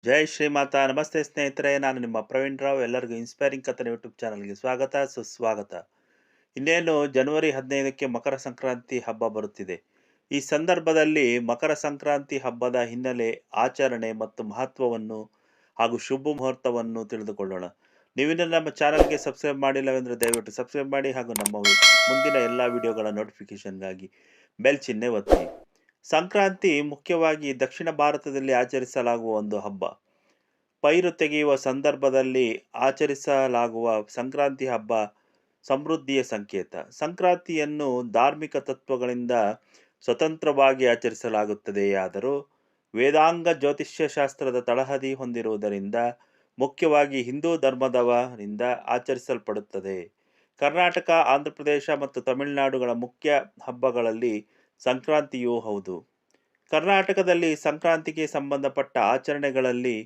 ಜೈ ಶ್ರೀಮಾತಾ ನಮಸ್ತೆ ಸ್ನೇಹಿತರೆ, ನಾನು ನಿಮ್ಮ ಪ್ರವೀಣ್ ರಾವ್. ಎಲ್ಲರಿಗೂ ಇನ್ಸ್ಪೈರಿಂಗ್ ಕಥನ ಯೂಟ್ಯೂಬ್ ಚಾನಲ್ಗೆ ಸ್ವಾಗತ ಸುಸ್ವಾಗತ. ಇನ್ನೇನು ಜನವರಿ 15ಕ್ಕೆ ಮಕರ ಸಂಕ್ರಾಂತಿ ಹಬ್ಬ ಬರುತ್ತಿದೆ. ಈ ಸಂದರ್ಭದಲ್ಲಿ ಮಕರ ಸಂಕ್ರಾಂತಿ ಹಬ್ಬದ ಹಿನ್ನೆಲೆ, ಆಚರಣೆ ಮತ್ತು ಮಹತ್ವವನ್ನು ಹಾಗೂ ಶುಭ ಮುಹೂರ್ತವನ್ನು ತಿಳಿದುಕೊಳ್ಳೋಣ. ನೀವಿನ್ನು ನಮ್ಮ ಚಾನಲ್ಗೆ ಸಬ್ಸ್ಕ್ರೈಬ್ ಮಾಡಿಲ್ಲವೆಂದರೆ ದಯವಿಟ್ಟು ಸಬ್ಸ್ಕ್ರೈಬ್ ಮಾಡಿ ಹಾಗೂ ನಮ್ಮ ಮುಂದಿನ ಎಲ್ಲ ವಿಡಿಯೋಗಳ ನೋಟಿಫಿಕೇಷನ್ಗಾಗಿ ಬೆಲ್ ಚಿಹ್ನೆ ಒತ್ತಿ. ಸಂಕ್ರಾಂತಿ ಮುಖ್ಯವಾಗಿ ದಕ್ಷಿಣ ಭಾರತದಲ್ಲಿ ಆಚರಿಸಲಾಗುವ ಒಂದು ಹಬ್ಬ. ಪೈರು ತೆಗೆಯುವ ಸಂದರ್ಭದಲ್ಲಿ ಆಚರಿಸಲಾಗುವ ಸಂಕ್ರಾಂತಿ ಹಬ್ಬ ಸಮೃದ್ಧಿಯ ಸಂಕೇತ. ಸಂಕ್ರಾಂತಿಯನ್ನು ಧಾರ್ಮಿಕ ತತ್ವಗಳಿಂದ ಸ್ವತಂತ್ರವಾಗಿ ಆಚರಿಸಲಾಗುತ್ತದೆಯಾದರೂ ವೇದಾಂಗ ಜ್ಯೋತಿಷ್ಯ ಶಾಸ್ತ್ರದ ತಳಹದಿ ಹೊಂದಿರುವುದರಿಂದ ಮುಖ್ಯವಾಗಿ ಹಿಂದೂ ಧರ್ಮದವರಿಂದ ಆಚರಿಸಲ್ಪಡುತ್ತದೆ. ಕರ್ನಾಟಕ, ಆಂಧ್ರಪ್ರದೇಶ ಮತ್ತು ತಮಿಳುನಾಡುಗಳ ಮುಖ್ಯ ಹಬ್ಬಗಳಲ್ಲಿ ಸಂಕ್ರಾಂತಿಯೂ ಹೌದು. ಕರ್ನಾಟಕದಲ್ಲಿ ಸಂಕ್ರಾಂತಿಗೆ ಸಂಬಂಧಪಟ್ಟ ಆಚರಣೆಗಳಲ್ಲಿ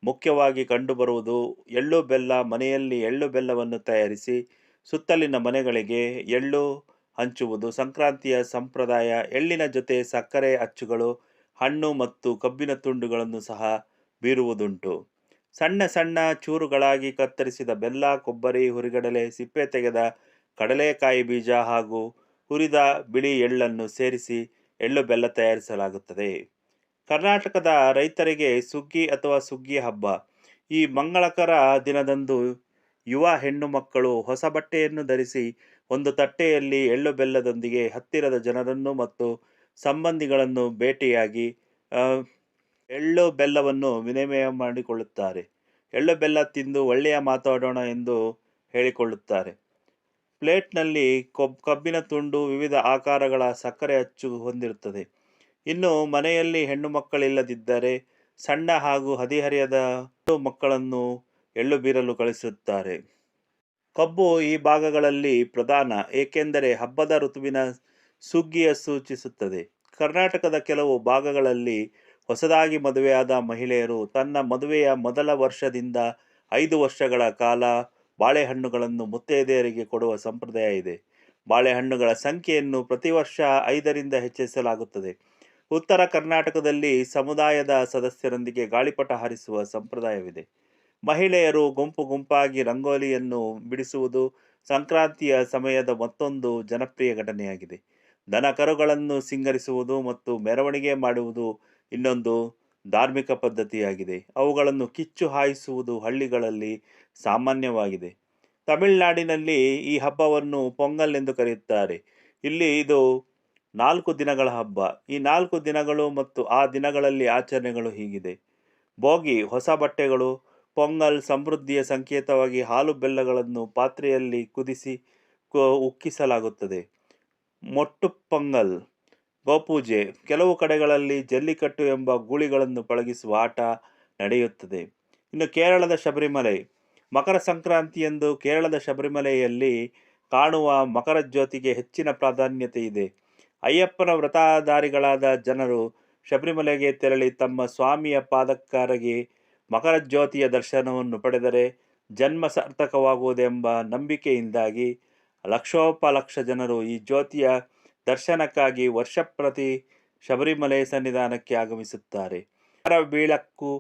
ಮುಖ್ಯವಾಗಿ ಕಂಡುಬರುವುದು ಎಳ್ಳು ಬೆಲ್ಲ. ಮನೆಯಲ್ಲಿ ಎಳ್ಳು ಬೆಲ್ಲವನ್ನು ತಯಾರಿಸಿ ಸುತ್ತಲಿನ ಮನೆಗಳಿಗೆ ಎಳ್ಳು ಹಂಚುವುದು ಸಂಕ್ರಾಂತಿಯ ಸಂಪ್ರದಾಯ. ಎಳ್ಳಿನ ಜೊತೆ ಸಕ್ಕರೆ ಅಚ್ಚುಗಳು, ಹಣ್ಣು ಮತ್ತು ಕಬ್ಬಿನ ತುಂಡುಗಳನ್ನು ಸಹ ಬೀರುವುದುಂಟು. ಸಣ್ಣ ಸಣ್ಣ ಚೂರುಗಳಾಗಿ ಕತ್ತರಿಸಿದ ಬೆಲ್ಲ, ಕೊಬ್ಬರಿ, ಹುರಿಗಡಲೆ, ಸಿಪ್ಪೆ ತೆಗೆದ ಕಡಲೆಕಾಯಿ ಬೀಜ ಹಾಗೂ ಹುರಿದ ಬಿಳಿ ಎಳ್ಳನ್ನು ಸೇರಿಸಿ ಎಳ್ಳು ಬೆಲ್ಲ ತಯಾರಿಸಲಾಗುತ್ತದೆ. ಕರ್ನಾಟಕದ ರೈತರಿಗೆ ಸುಗ್ಗಿ ಅಥವಾ ಸುಗ್ಗಿ ಹಬ್ಬ. ಈ ಮಂಗಳಕರ ದಿನದಂದು ಯುವ ಹೆಣ್ಣು ಮಕ್ಕಳು ಹೊಸ ಬಟ್ಟೆಯನ್ನು ಧರಿಸಿ ಒಂದು ತಟ್ಟೆಯಲ್ಲಿ ಎಳ್ಳು ಬೆಲ್ಲದೊಂದಿಗೆ ಹತ್ತಿರದ ಜನರನ್ನು ಮತ್ತು ಸಂಬಂಧಿಗಳನ್ನು ಭೇಟಿಯಾಗಿ ಎಳ್ಳು ಬೆಲ್ಲವನ್ನು ವಿನಿಮಯ ಮಾಡಿಕೊಳ್ಳುತ್ತಾರೆ. ಎಳ್ಳು ಬೆಲ್ಲ ತಿಂದು ಒಳ್ಳೆಯ ಮಾತಾಡೋಣ ಎಂದು ಹೇಳಿಕೊಳ್ಳುತ್ತಾರೆ. ಪ್ಲೇಟ್ನಲ್ಲಿ ಕಬ್ಬಿನ ತುಂಡು, ವಿವಿಧ ಆಕಾರಗಳ ಸಕ್ಕರೆ ಅಚ್ಚು ಹೊಂದಿರುತ್ತದೆ. ಇನ್ನು ಮನೆಯಲ್ಲಿ ಹೆಣ್ಣು ಮಕ್ಕಳಿಲ್ಲದಿದ್ದರೆ ಸಣ್ಣ ಹಾಗೂ ಹದಿಹರೆಯದ ಮಕ್ಕಳನ್ನು ಎಳ್ಳು ಬೀರಲು ಕಳಿಸುತ್ತಾರೆ. ಕಬ್ಬು ಈ ಭಾಗಗಳಲ್ಲಿ ಪ್ರಧಾನ, ಏಕೆಂದರೆ ಹಬ್ಬದ ಋತುವಿನ ಸುಗ್ಗಿಯ ಸೂಚಿಸುತ್ತದೆ. ಕರ್ನಾಟಕದ ಕೆಲವು ಭಾಗಗಳಲ್ಲಿ ಹೊಸದಾಗಿ ಮದುವೆಯಾದ ಮಹಿಳೆಯರು ತನ್ನ ಮದುವೆಯ ಮೊದಲ ವರ್ಷದಿಂದ 5 ವರ್ಷಗಳ ಕಾಲ ಬಾಳೆಹಣ್ಣುಗಳನ್ನು ಮುತ್ತೈದೆಯರಿಗೆ ಕೊಡುವ ಸಂಪ್ರದಾಯ ಇದೆ. ಬಾಳೆಹಣ್ಣುಗಳ ಸಂಖ್ಯೆಯನ್ನು ಪ್ರತಿ ವರ್ಷ 5ರಿಂದ ಹೆಚ್ಚಿಸಲಾಗುತ್ತದೆ. ಉತ್ತರ ಕರ್ನಾಟಕದಲ್ಲಿ ಸಮುದಾಯದ ಸದಸ್ಯರೊಂದಿಗೆ ಗಾಳಿಪಟ ಹಾರಿಸುವ ಸಂಪ್ರದಾಯವಿದೆ. ಮಹಿಳೆಯರು ಗುಂಪು ಗುಂಪಾಗಿ ರಂಗೋಲಿಯನ್ನು ಬಿಡಿಸುವುದು ಸಂಕ್ರಾಂತಿಯ ಸಮಯದ ಮತ್ತೊಂದು ಜನಪ್ರಿಯ ಘಟನೆಯಾಗಿದೆ. ದನ ಕರುಗಳನ್ನು ಸಿಂಗರಿಸುವುದು ಮತ್ತು ಮೆರವಣಿಗೆ ಮಾಡುವುದು ಇನ್ನೊಂದು ಧಾರ್ಮಿಕ ಪದ್ಧತಿಯಾಗಿದೆ. ಅವುಗಳನ್ನು ಕಿಚ್ಚು ಹಾಯಿಸುವುದು ಹಳ್ಳಿಗಳಲ್ಲಿ ಸಾಮಾನ್ಯವಾಗಿದೆ. ತಮಿಳುನಾಡಿನಲ್ಲಿ ಈ ಹಬ್ಬವನ್ನು ಪೊಂಗಲ್ ಎಂದು ಕರೆಯುತ್ತಾರೆ. ಇಲ್ಲಿ ಇದು 4 ದಿನಗಳ ಹಬ್ಬ. ಈ 4 ದಿನಗಳು ಮತ್ತು ಆ ದಿನಗಳಲ್ಲಿ ಆಚರಣೆಗಳು ಹೀಗಿದೆ. ಭೋಗಿ, ಹೊಸ ಬಟ್ಟೆಗಳು. ಪೊಂಗಲ್, ಸಮೃದ್ಧಿಯ ಸಂಕೇತವಾಗಿ ಹಾಲು ಬೆಲ್ಲಗಳನ್ನು ಪಾತ್ರೆಯಲ್ಲಿ ಕುದಿಸಿ ಉಕ್ಕಿಸಲಾಗುತ್ತದೆ. ಮೊಟ್ಟು ಪೊಂಗಲ್, ಗೋಪೂಜೆ. ಕೆಲವು ಕಡೆಗಳಲ್ಲಿ ಜಲ್ಲಿಕಟ್ಟು ಎಂಬ ಗೂಳಿಗಳನ್ನು ಪಳಗಿಸುವ ಆಟ ನಡೆಯುತ್ತದೆ. ಇನ್ನು ಕೇರಳದ ಶಬರಿಮಲೆ. ಮಕರ ಸಂಕ್ರಾಂತಿಯಂದು ಕೇರಳದ ಶಬರಿಮಲೆಯಲ್ಲಿ ಕಾಣುವ ಮಕರ ಜ್ಯೋತಿಗೆ ಹೆಚ್ಚಿನ ಪ್ರಾಧಾನ್ಯತೆ ಇದೆ. ಅಯ್ಯಪ್ಪನ ವ್ರತಧಾರಿಗಳಾದ ಜನರು ಶಬರಿಮಲೆಗೆ ತೆರಳಿ ತಮ್ಮ ಸ್ವಾಮಿಯ ಪಾದಕ್ಕರಗಿ ಮಕರ ಜ್ಯೋತಿಯ ದರ್ಶನವನ್ನು ಪಡೆದರೆ ಜನ್ಮ ಸಾರ್ಥಕವಾಗುವುದೆಂಬ ನಂಬಿಕೆಯಿಂದಾಗಿ ಲಕ್ಷೋಪಲಕ್ಷ ಜನರು ಈ ಜ್ಯೋತಿಯ ದರ್ಶನಕ್ಕಾಗಿ ವರ್ಷಪ್ರತಿ ಶಬರಿಮಲೆ ಸನ್ನಿಧಾನಕ್ಕೆ ಆಗಮಿಸುತ್ತಾರೆ. ಮಕರ ಬೀಳಕ್ಕು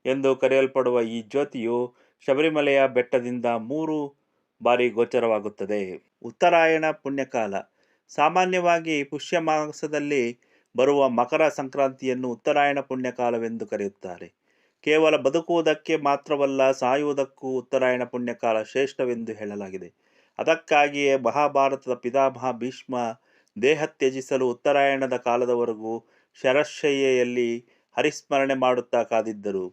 ಎಂದು ಕರೆಯಲ್ಪಡುವ ಈ ಜ್ಯೋತಿಯು ಶಬರಿಮಲೆಯ ಬೆಟ್ಟದಿಂದ 3 ಬಾರಿ ಗೋಚರವಾಗುತ್ತದೆ. ಉತ್ತರಾಯಣ ಪುಣ್ಯಕಾಲ. ಸಾಮಾನ್ಯವಾಗಿ ಪುಷ್ಯ ಮಾಸದಲ್ಲಿ ಬರುವ ಮಕರ ಸಂಕ್ರಾಂತಿಯನ್ನು ಉತ್ತರಾಯಣ ಪುಣ್ಯಕಾಲವೆಂದು ಕರೆಯುತ್ತಾರೆ. ಕೇವಲ ಬದುಕುವುದಕ್ಕೆ ಮಾತ್ರವಲ್ಲ, ಸಾಯುವುದಕ್ಕೂ ಉತ್ತರಾಯಣ ಪುಣ್ಯಕಾಲ ಶ್ರೇಷ್ಠವೆಂದು ಹೇಳಲಾಗಿದೆ. ಅದಕ್ಕಾಗಿಯೇ ಮಹಾಭಾರತದ ಪಿತಾಮಹ ಭೀಷ್ಮ ದೇಹ ತ್ಯಜಿಸಲು ಉತ್ತರಾಯಣದ ಕಾಲದವರೆಗೂ ಶರಶಯ್ಯೆಯಲ್ಲಿ ಹರಿಸ್ಮರಣೆ ಮಾಡುತ್ತಾ ಕಾದಿದ್ದರು.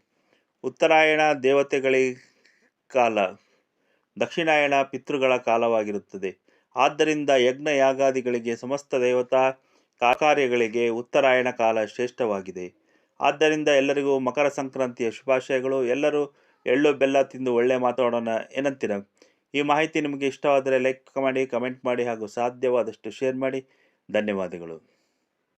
ಉತ್ತರಾಯಣ ದೇವತೆಗಳಿಗೆ ಕಾಲ, ದಕ್ಷಿಣಾಯಣ ಪಿತೃಗಳ ಕಾಲವಾಗಿರುತ್ತದೆ. ಆದ್ದರಿಂದ ಯಜ್ಞ ಯಾಗಾದಿಗಳಿಗೆ, ಸಮಸ್ತ ದೇವತಾ ಕಾರ್ಯಗಳಿಗೆ ಉತ್ತರಾಯಣ ಕಾಲ ಶ್ರೇಷ್ಠವಾಗಿದೆ. ಆದ್ದರಿಂದ ಎಲ್ಲರಿಗೂ ಮಕರ ಸಂಕ್ರಾಂತಿಯ ಶುಭಾಶಯಗಳು. ಎಲ್ಲರೂ ಎಳ್ಳು ಬೆಲ್ಲ ತಿಂದು ಒಳ್ಳೆ ಮಾತಾಡೋಣ, ಏನಂತೀರ? ಈ ಮಾಹಿತಿ ನಿಮಗೆ ಇಷ್ಟವಾದರೆ ಲೈಕ್ ಮಾಡಿ, ಕಮೆಂಟ್ ಮಾಡಿ ಹಾಗೂ ಸಾಧ್ಯವಾದಷ್ಟು ಶೇರ್ ಮಾಡಿ. ಧನ್ಯವಾದಗಳು.